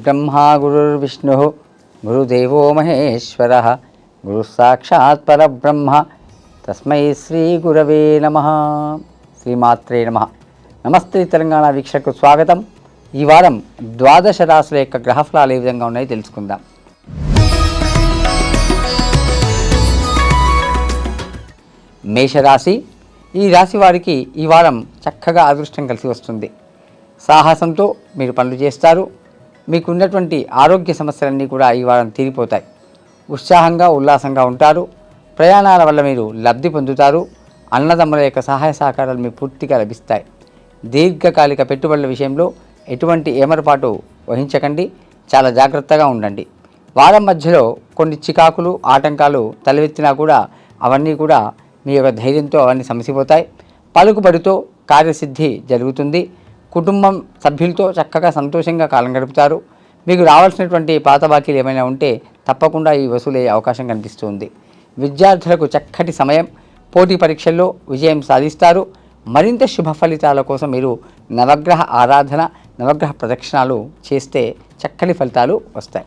గురుర్బ్రహ్మా గురుర్విష్ణుః గురుదేవో మహేశ్వరః గురుః సాక్షాత్ పరబ్రహ్మ తస్మై శ్రీ గురవే నమః. శ్రీమాత్రే నమః. నమస్తే తెలంగాణ వీక్షకులకు స్వాగతం. ఈ వారం ద్వాదశ రాశుల యొక్క గ్రహఫలాలు ఏ విధంగా ఉన్నాయో తెలుసుకుందాం. మేషరాశి. ఈ రాశి వారికి ఈ వారం చక్కగా అదృష్టం కలిసి వస్తుంది. సాహసంతో మీరు పనులు చేస్తారు. మీకు ఉన్నటువంటి ఆరోగ్య సమస్యలన్నీ కూడా ఈ వారం తీరిపోతాయి. ఉత్సాహంగా ఉల్లాసంగా ఉంటారు. ప్రయాణాల వల్ల మీరు లబ్ధి పొందుతారు. అన్నదమ్ముల యొక్క సహాయ సహకారాలు మీకు పూర్తిగా లభిస్తాయి. దీర్ఘకాలిక పెట్టుబడుల విషయంలో ఎటువంటి ఏమరపాటు వహించకండి. చాలా జాగ్రత్తగా ఉండండి. వారం మధ్యలో కొన్ని చికాకులు ఆటంకాలు తలెత్తినా కూడా అవన్నీ కూడా మీ యొక్క ధైర్యంతో అవన్నీ సమసిపోతాయి. పలుకుబడితో కార్యసిద్ధి జరుగుతుంది. కుటుంబం సభ్యులతో చక్కగా సంతోషంగా కాలం గడుపుతారు. మీకు రావాల్సినటువంటి పాత బాకీలు ఏమైనా ఉంటే తప్పకుండా ఈ వసూలయ్యే అవకాశం కనిపిస్తుంది. విద్యార్థులకు చక్కటి సమయం. పోటీ పరీక్షల్లో విజయం సాధిస్తారు. మరింత శుభ ఫలితాల కోసం మీరు నవగ్రహ ఆరాధన, నవగ్రహ ప్రదక్షిణాలు చేస్తే చక్కటి ఫలితాలు వస్తాయి.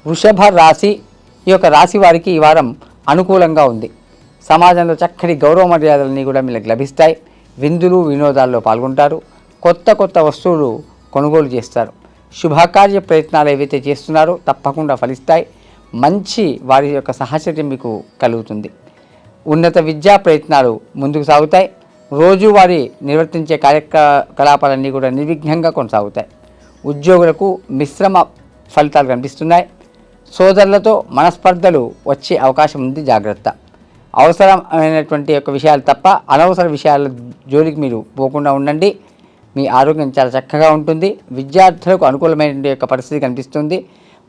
వృషభ రాశి. ఈ యొక్క రాశి వారికి ఈ వారం అనుకూలంగా ఉంది. సమాజంలో చక్కటి గౌరవ మర్యాదలన్నీ కూడా మీకు లభిస్తాయి. విందులు వినోదాల్లో పాల్గొంటారు. కొత్త కొత్త వస్తువులు కొనుగోలు చేస్తారు. శుభకార్య ప్రయత్నాలు ఏవైతే చేస్తున్నారో తప్పకుండా ఫలిస్తాయి. మంచి వారి యొక్క సహచర్యం మీకు కలుగుతుంది. ఉన్నత విద్యా ప్రయత్నాలు ముందుకు సాగుతాయి. రోజువారీ నిర్వర్తించే కార్యకలాపాలన్నీ కూడా నిర్విఘ్నంగా కొనసాగుతాయి. ఉద్యోగులకు మిశ్రమ ఫలితాలు కనిపిస్తున్నాయి. సోదరులతో మనస్పర్ధలు వచ్చే అవకాశం ఉంది. జాగ్రత్త. అవసరమైనటువంటి యొక్క విషయాలు తప్ప అనవసర విషయాల జోలికి మీరు పోకుండా ఉండండి. మీ ఆరోగ్యం చాలా చక్కగా ఉంటుంది. విద్యార్థులకు అనుకూలమైన యొక్క పరిస్థితి కనిపిస్తుంది.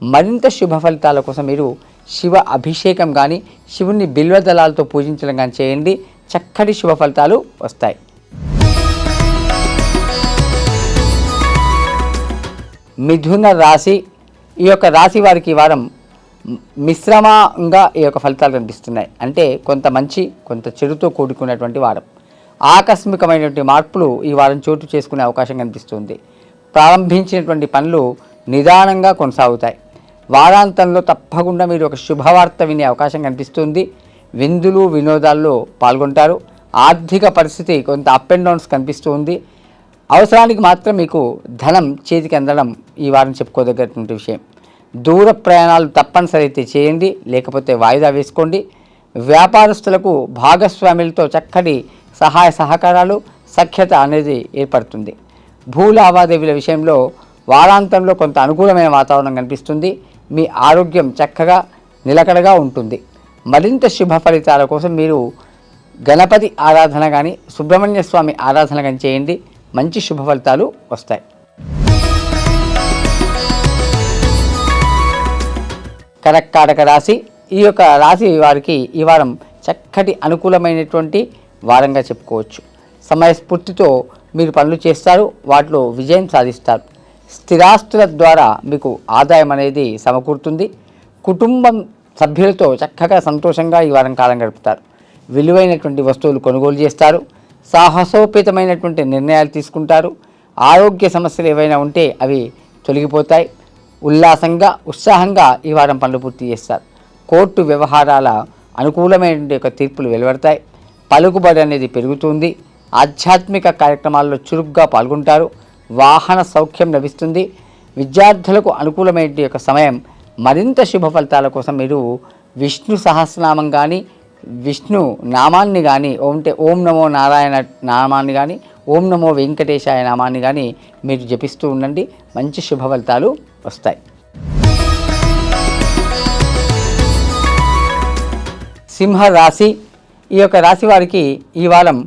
మరింత శుభ ఫలితాల కోసం మీరు శివ అభిషేకం కానీ శివుని బిల్వదళాలతో పూజించడం కానీ చేయండి. చక్కటి శుభ ఫలితాలు వస్తాయి. మిథున రాశి. ఈ యొక్క రాశి వారికి ఈ వారం మిశ్రమంగా ఈ యొక్క ఫలితాలు కనిపిస్తున్నాయి. అంటే కొంత మంచి కొంత చెడుతో కూడుకున్నటువంటి వారం. ఆకస్మికమైనటువంటి మార్పులు ఈ వారం చోటు చేసుకునే అవకాశం కనిపిస్తుంది. ప్రారంభించినటువంటి పనులు నిదానంగా కొనసాగుతాయి. వారాంతంలో తప్పకుండా మీరు ఒక శుభవార్త వినే అవకాశం కనిపిస్తుంది. విందులు వినోదాల్లో పాల్గొంటారు. ఆర్థిక పరిస్థితి కొంత అప్ అండ్ డౌన్స్ కనిపిస్తుంది. అవసరానికి మాత్రం మీకు ధనం చేతికి అందడం ఈ వారం చెప్పుకోదగ్గటువంటి విషయం. దూర ప్రయాణాలు తప్పనిసరి అయితే చేయండి, లేకపోతే వాయిదా వేసుకోండి. వ్యాపారస్తులకు భాగస్వాములతో చక్కటి సహాయ సహకారాలు సఖ్యత అనేది ఏర్పడుతుంది. భూ లావాదేవీల విషయంలో వారాంతంలో కొంత అనుకూలమైన వాతావరణం కనిపిస్తుంది. మీ ఆరోగ్యం చక్కగా నిలకడగా ఉంటుంది. మరింత శుభ ఫలితాల కోసం మీరు గణపతి ఆరాధన కానీ సుబ్రహ్మణ్య స్వామి ఆరాధన కానీ చేయండి. మంచి శుభ ఫలితాలు వస్తాయి. కర్కాటక రాశి. ఈ యొక్క రాశి వారికి ఈ వారం చక్కటి అనుకూలమైనటువంటి వారంగా చెప్పుకోవచ్చు. సమయస్ఫూర్తితో మీరు పనులు చేస్తారు. వాటిలో విజయం సాధిస్తారు. స్థిరాస్తుల ద్వారా మీకు ఆదాయం అనేది సమకూరుతుంది. కుటుంబం సభ్యులతో చక్కగా సంతోషంగా ఈ వారం కాలం గడుపుతారు. విలువైనటువంటి వస్తువులు కొనుగోలు చేస్తారు. సాహసోపేతమైనటువంటి నిర్ణయాలు తీసుకుంటారు. ఆరోగ్య సమస్యలు ఏవైనా ఉంటే అవి తొలగిపోతాయి. ఉల్లాసంగా ఉత్సాహంగా ఈ వారం పనులు పూర్తి చేస్తారు. కోర్టు వ్యవహారాల అనుకూలమైన యొక్క తీర్పులు వెలువడతాయి. పలుకుబడి అనేది పెరుగుతుంది. ఆధ్యాత్మిక కార్యక్రమాల్లో చురుగ్గా పాల్గొంటారు. వాహన సౌఖ్యం లభిస్తుంది. విద్యార్థులకు అనుకూలమైన యొక్క సమయం. మరింత శుభ ఫలితాల కోసం మీరు విష్ణు సహస్రనామం కానీ విష్ణు నామాన్ని కానీ ఓం నమో నారాయణ నామాన్ని కానీ ఓం నమో వెంకటేశాయ నామాన్ని కానీ మీరు జపిస్తూ ఉండండి. మంచి శుభ ఫలితాలు వస్తాయి. సింహ రాశి. ఈ యొక్క రాశి వారికి ఈ వారం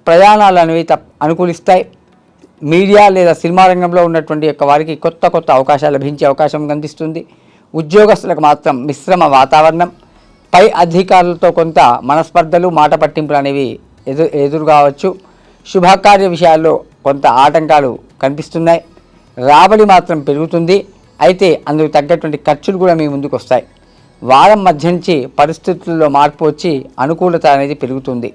ప్రయాణాలు అనేవి అనుకూలిస్తాయి. మీడియా లేదా సినిమా రంగంలో ఉన్నటువంటి యొక్క వారికి కొత్త కొత్త అవకాశాలు లభించే అవకాశం కనిపిస్తుంది. ఉద్యోగస్తులకు మాత్రం మిశ్రమ వాతావరణం. పై అధికారులతో కొంత మనస్పర్ధలు మాట పట్టింపులు అనేవి ఎదురు కావచ్చు. శుభకార్య విషయాల్లో కొంత ఆటంకాలు కనిపిస్తున్నాయి. రాబడి మాత్రం పెరుగుతుంది. అయితే అందుకు తగ్గటువంటి ఖర్చులు కూడా మీ ముందుకు వస్తాయి. వారం మధ్య నుంచి పరిస్థితుల్లో మార్పు వచ్చి అనుకూలత అనేది పెరుగుతుంది.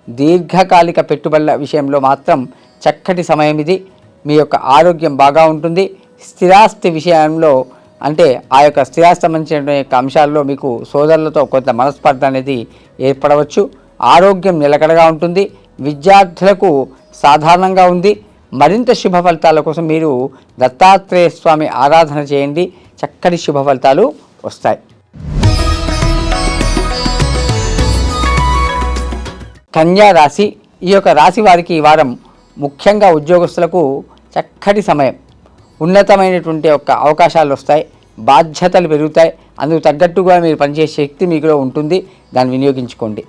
దీర్ఘకాలిక పెట్టుబడుల విషయంలో మాత్రం చక్కటి సమయం ఇది. మీ యొక్క ఆరోగ్యం బాగా ఉంటుంది. స్థిరాస్తి విషయంలో అంటే ఆ యొక్క స్థిరాస్తి సంబంధించిన యొక్క అంశాల్లో మీకు సోదరులతో కొంత మనస్పర్ధ అనేది ఏర్పడవచ్చు. ఆరోగ్యం నిలకడగా ఉంటుంది. విద్యార్థులకు సాధారణంగా ఉంది. మరింత శుభ ఫలితాల కోసం మీరు దత్తాత్రేయ స్వామి ఆరాధన చేయండి. చక్కటి శుభ ఫలితాలు వస్తాయి. కన్యా రాశి. ఈ యొక్క రాశి వారికి ఈ వారం ముఖ్యంగా ఉద్యోగస్తులకు చక్కటి సమయం. ఉన్నతమైనటువంటి యొక్క అవకాశాలు వస్తాయి. బాధ్యతలు పెరుగుతాయి. అందుకు తగ్గట్టుగా మీరు పనిచేసే శక్తి మీకులో ఉంటుంది. దాన్ని వినియోగించుకోండి.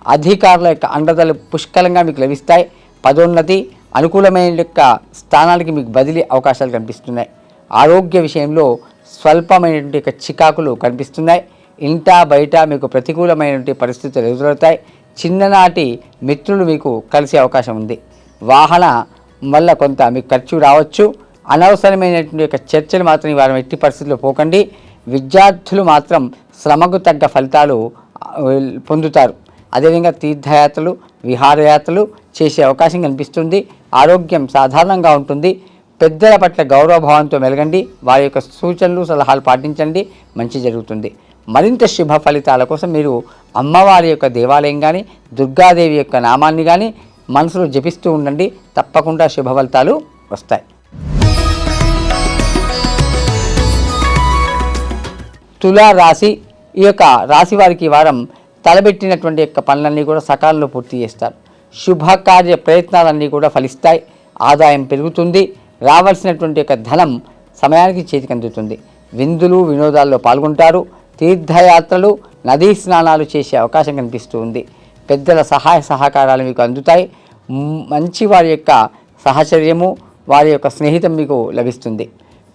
అధికారుల యొక్క అండదలు పుష్కలంగా మీకు లభిస్తాయి. పదోన్నతి, అనుకూలమైన యొక్క స్థానాలకి మీకు బదిలీ అవకాశాలు కనిపిస్తున్నాయి. ఆరోగ్య విషయంలో స్వల్పమైనటువంటి యొక్క చికాకులు కనిపిస్తున్నాయి. ఇంటా బయట మీకు ప్రతికూలమైనటువంటి పరిస్థితులు ఎదురవుతాయి. చిన్ననాటి మిత్రులు మీకు కలిసే అవకాశం ఉంది. వాహన వల్ల కొంత మీకు ఖర్చు రావచ్చు. అనవసరమైనటువంటి యొక్క చర్చలు మాత్రం ఈ వారం ఎట్టి పరిస్థితుల్లో పోకండి. విద్యార్థులు మాత్రం శ్రమకు తగ్గ ఫలితాలు పొందుతారు. అదేవిధంగా తీర్థయాత్రలు, విహారయాత్రలు చేసే అవకాశం కనిపిస్తుంది. ఆరోగ్యం సాధారణంగా ఉంటుంది. పెద్దల పట్ల గౌరవభావంతో మెలగండి. వారి యొక్క సూచనలు, సలహాలు పాటించండి. మంచి జరుగుతుంది. మరింత శుభ ఫలితాల కోసం మీరు అమ్మవారి యొక్క దేవాలయం కానీ, దుర్గాదేవి యొక్క నామాన్ని కానీ మనసులో జపిస్తూ ఉండండి. తప్పకుండా శుభ ఫలితాలు వస్తాయి. తులా రాశి. ఈ యొక్క రాశి వారికి ఈ వారం తలబెట్టినటువంటి యొక్క పనులన్నీ కూడా సకాలంలో పూర్తి చేస్తారు. శుభకార్య ప్రయత్నాలన్నీ కూడా ఫలిస్తాయి. ఆదాయం పెరుగుతుంది. రావాల్సినటువంటి యొక్క ధనం సమయానికి చేతికి అందుతుంది. విందులు, వినోదాల్లో పాల్గొంటారు. తీర్థయాత్రలు, నదీ స్నానాలు చేసే అవకాశం కనిపిస్తూ ఉంది. పెద్దల సహాయ సహకారాలు మీకు అందుతాయి. మంచి వారి యొక్క సహచర్యము, వారి యొక్క స్నేహితం మీకు లభిస్తుంది.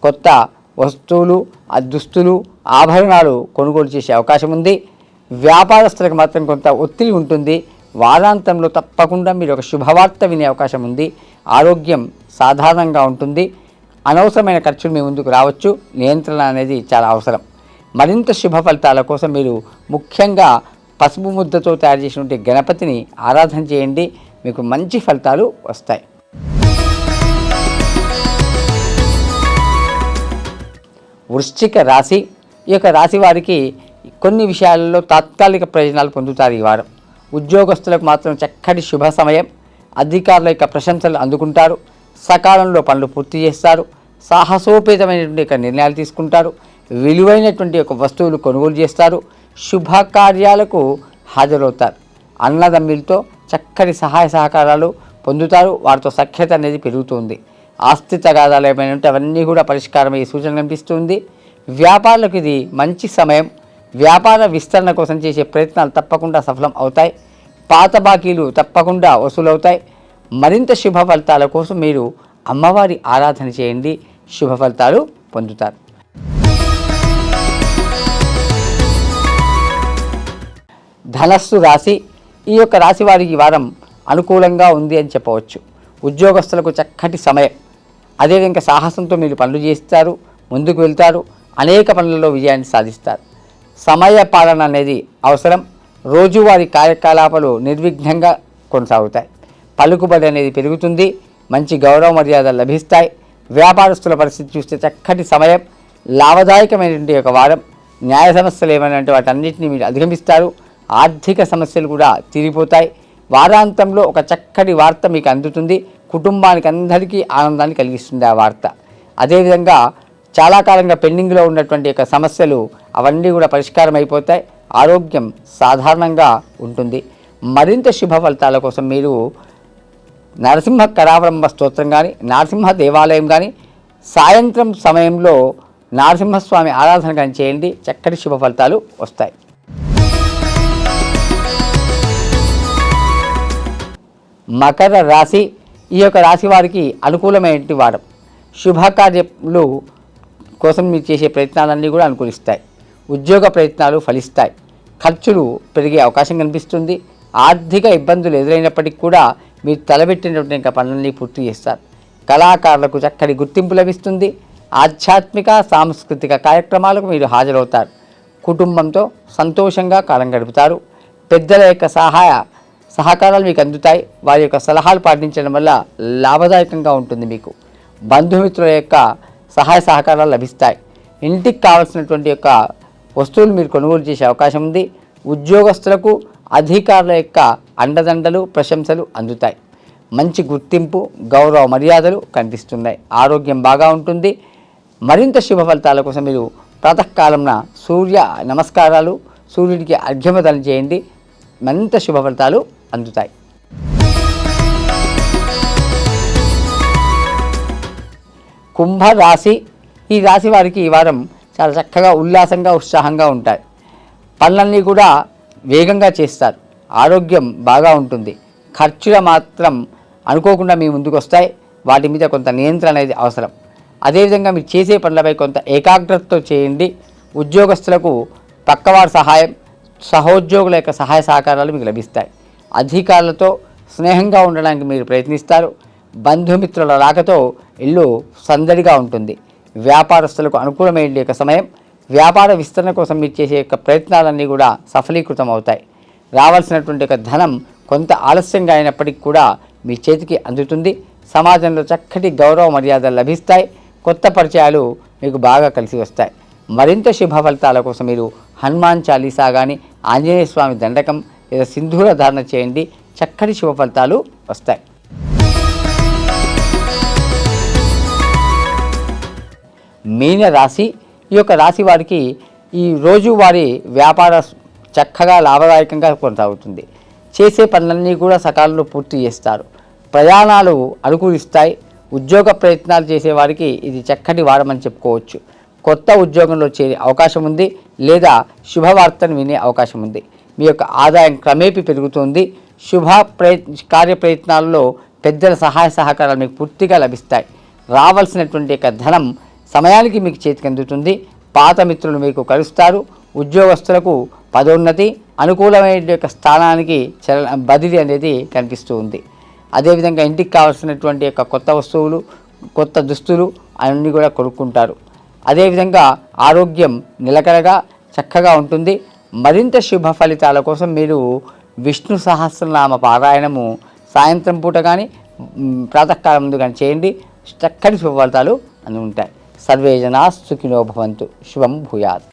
కొత్త వస్తువులు, దుస్తులు, ఆభరణాలు కొనుగోలు చేసే అవకాశం ఉంది. వ్యాపారస్తులకు మాత్రం కొంత ఒత్తిడి ఉంటుంది. వారాంతంలో తప్పకుండా మీరు ఒక శుభవార్త వినే అవకాశం ఉంది. ఆరోగ్యం సాధారణంగా ఉంటుంది. అనవసరమైన ఖర్చులు మీ ముందుకు రావచ్చు. నియంత్రణ అనేది చాలా అవసరం. మరింత శుభ ఫలితాల కోసం మీరు ముఖ్యంగా పసుపు ముద్దతో తయారు చేసినటువంటి గణపతిని ఆరాధన చేయండి. మీకు మంచి ఫలితాలు వస్తాయి. వృశ్చిక రాశి. ఈ యొక్క రాశి వారికి కొన్ని విషయాలలో తాత్కాలిక ప్రయోజనాలు పొందుతారు ఈ వారం. ఉద్యోగస్తులకు మాత్రం చక్కటి శుభ సమయం. అధికారుల యొక్క ప్రశంసలు అందుకుంటారు. సకాలంలో పనులు పూర్తి చేస్తారు. సాహసోపేతమైనటువంటి యొక్క నిర్ణయాలు తీసుకుంటారు. విలువైనటువంటి యొక్క వస్తువులు కొనుగోలు చేస్తారు. శుభకార్యాలకు హాజరవుతారు. అన్నదమ్ములతో చక్కటి సహాయ సహకారాలు పొందుతారు. వారితో సఖ్యత అనేది పెరుగుతుంది. ఆస్తి తగాదాలు ఏమైనా ఉంటే అవన్నీ కూడా పరిష్కారం అయ్యే సూచన కనిపిస్తుంది. వ్యాపారులకు ఇది మంచి సమయం. వ్యాపార విస్తరణ కోసం చేసే ప్రయత్నాలు తప్పకుండా సఫలం అవుతాయి. పాత బాకీలు తప్పకుండా వసూలవుతాయి. మరింత శుభ ఫలితాల కోసం మీరు అమ్మవారి ఆరాధన చేయండి. శుభ ఫలితాలు పొందుతారు. ధనస్సు రాశి. ఈ యొక్క రాశి వారికి వారం అనుకూలంగా ఉంది అని చెప్పవచ్చు. ఉద్యోగస్తులకు చక్కటి సమయం. అదేవిధంగా సాహసంతో మీరు పనులు చేస్తారు, ముందుకు వెళ్తారు. అనేక పనులలో విజయాన్ని సాధిస్తారు. సమయ పాలన అనేది అవసరం. రోజువారీ కార్యకలాపాలు నిర్విఘ్నంగా కొనసాగుతాయి. పలుకుబడి అనేది పెరుగుతుంది. మంచి గౌరవ మర్యాదలు లభిస్తాయి. వ్యాపారస్తుల పరిస్థితి చూస్తే చక్కటి సమయం. లాభదాయకమైనటువంటి ఒక వారం. న్యాయ సమస్యలు ఏమైనా అంటే వాటన్నిటిని మీరు అధిగమిస్తారు. ఆర్థిక సమస్యలు కూడా తీరిపోతాయి. వారాంతంలో ఒక చక్కటి వార్త మీకు అందుతుంది. కుటుంబానికి అందరికీ ఆనందాన్ని కలిగిస్తుంది ఆ వార్త. అదేవిధంగా చాలా కాలంగా పెండింగ్లో ఉన్నటువంటి యొక్క సమస్యలు అవన్నీ కూడా పరిష్కారం అయిపోతాయి. ఆరోగ్యం సాధారణంగా ఉంటుంది. మరింత శుభ ఫలితాల కోసం మీరు నరసింహ కరావలంబ స్తోత్రం కానీ, నరసింహ దేవాలయం కానీ, సాయంత్రం సమయంలో నరసింహస్వామి ఆరాధన కానీ చేయండి. చక్కటి శుభ ఫలితాలు వస్తాయి. మకర రాశి. ఈ యొక్క రాశి వారికి అనుకూలమైనటువంటి వారం. శుభకార్యములు కోసం మీరు చేసే ప్రయత్నాలన్నీ కూడా అనుకూలిస్తాయి. ఉద్యోగ ప్రయత్నాలు ఫలిస్తాయి. ఖర్చులు పెరిగే అవకాశం కనిపిస్తుంది. ఆర్థిక ఇబ్బందులు ఎదురైనప్పటికీ కూడా మీరు తలబెట్టినటువంటి ఇంకా పనులన్నీ పూర్తి చేస్తారు. కళాకారులకు చక్కటి గుర్తింపు లభిస్తుంది. ఆధ్యాత్మిక సాంస్కృతిక కార్యక్రమాలకు మీరు హాజరవుతారు. కుటుంబంతో సంతోషంగా కాలం గడుపుతారు. పెద్దల యొక్క సహాయ సహకారాలు మీకు అందుతాయి. వారి యొక్క సలహాలు పాటించడం వల్ల లాభదాయకంగా ఉంటుంది. మీకు బంధుమిత్రుల యొక్క సహాయ సహకారాలు లభిస్తాయి. ఇంటికి కావాల్సినటువంటి యొక్క వస్తువులు మీరు కొనుగోలు చేసే అవకాశం ఉంది. ఉద్యోగస్తులకు అధికారుల యొక్క అండదండలు ప్రశంసలు అందుతాయి. మంచి గుర్తింపు గౌరవ మర్యాదలు కనిపిస్తున్నాయి. ఆరోగ్యం బాగా ఉంటుంది. మరింత శుభ ఫలితాల కోసం మీరు ప్రాతకాలంన సూర్య నమస్కారాలు, సూర్యుడికి అర్ఘ్యమతలు చేయండి. మరింత శుభ ఫలితాలు అందుతాయి. కుంభరాశి. ఈ రాశి వారికి ఈ వారం చాలా చక్కగా ఉల్లాసంగా ఉత్సాహంగా ఉంటాయి. పనులన్నీ కూడా వేగంగా చేస్తారు. ఆరోగ్యం బాగా ఉంటుంది. ఖర్చులు మాత్రం అనుకోకుండా మీ ముందుకు వస్తాయి. వాటి మీద కొంత నియంత్రణ అనేది అవసరం. అదేవిధంగా మీరు చేసే పనులపై కొంత ఏకాగ్రతతో చేయండి. ఉద్యోగస్తులకు పక్కవారి సహాయం, సహోద్యోగుల యొక్క సహాయ సహకారాలు మీకు లభిస్తాయి. అధికారులతో స్నేహంగా ఉండడానికి మీరు ప్రయత్నిస్తారు. బంధుమిత్రుల రాకతో ఇల్లు సందడిగా ఉంటుంది. వ్యాపారస్తులకు అనుకూలమైన యొక్క సమయం. వ్యాపార విస్తరణ కోసం మీరు చేసే యొక్క ప్రయత్నాలన్నీ కూడా సఫలీకృతం అవుతాయి. రావాల్సినటువంటి యొక్క ధనం కొంత ఆలస్యంగా అయినప్పటికీ కూడా మీ చేతికి అందుతుంది. సమాజంలో చక్కటి గౌరవ మర్యాదలు లభిస్తాయి. కొత్త పరిచయాలు మీకు బాగా కలిసి వస్తాయి. మరింత శుభ ఫలితాల కోసం మీరు హనుమాన్ చాలీసా కానీ, ఆంజనేయ స్వామి దండకం లేదా సింధూర ధారణ చేయండి. చక్కటి శుభ ఫలితాలు వస్తాయి. మీన రాశి. ఈ యొక్క రాశి వారికి ఈ రోజు వారి వ్యాపార చక్కగా లాభదాయకంగా కొనసాగుతుంది. చేసే పనులన్నీ కూడా సకాలంలో పూర్తి చేస్తారు. ప్రయాణాలు అనుకూలిస్తాయి. ఉద్యోగ ప్రయత్నాలు చేసేవారికి ఇది చక్కటి వారమని చెప్పుకోవచ్చు. కొత్త ఉద్యోగంలో చేరే అవకాశం ఉంది లేదా శుభవార్తను వినే అవకాశం ఉంది. మీ యొక్క ఆదాయం క్రమేపీ పెరుగుతుంది. కార్యప్రయత్నాల్లో పెద్దల సహాయ సహకారాలు మీకు పూర్తిగా లభిస్తాయి. రావాల్సినటువంటి యొక్క ధనం సమయానికి మీకు చేతికి అందుతుంది. పాత మిత్రులు మీకు కలుస్తారు. ఉద్యోగస్తులకు పదోన్నతి, అనుకూలమైన యొక్క స్థానానికి బదిలీ అనేది కనిపిస్తూ ఉంది. అదేవిధంగా ఇంటికి కావాల్సినటువంటి యొక్క కొత్త వస్తువులు, కొత్త దుస్తులు అన్నీ కూడా కొనుక్కుంటారు. అదేవిధంగా ఆరోగ్యం నిలకడగా చక్కగా ఉంటుంది. మరింత శుభ ఫలితాల కోసం మీరు విష్ణు సహస్రనామ పారాయణము సాయంత్రం పూట కానీ ప్రాతకాలం ముందు కానీ చేయండి. చక్కటి శుభ ఫలితాలు అన్నీ ఉంటాయి. సర్వే జనా సుఖినో భవంతు. శుభం భూయాత్.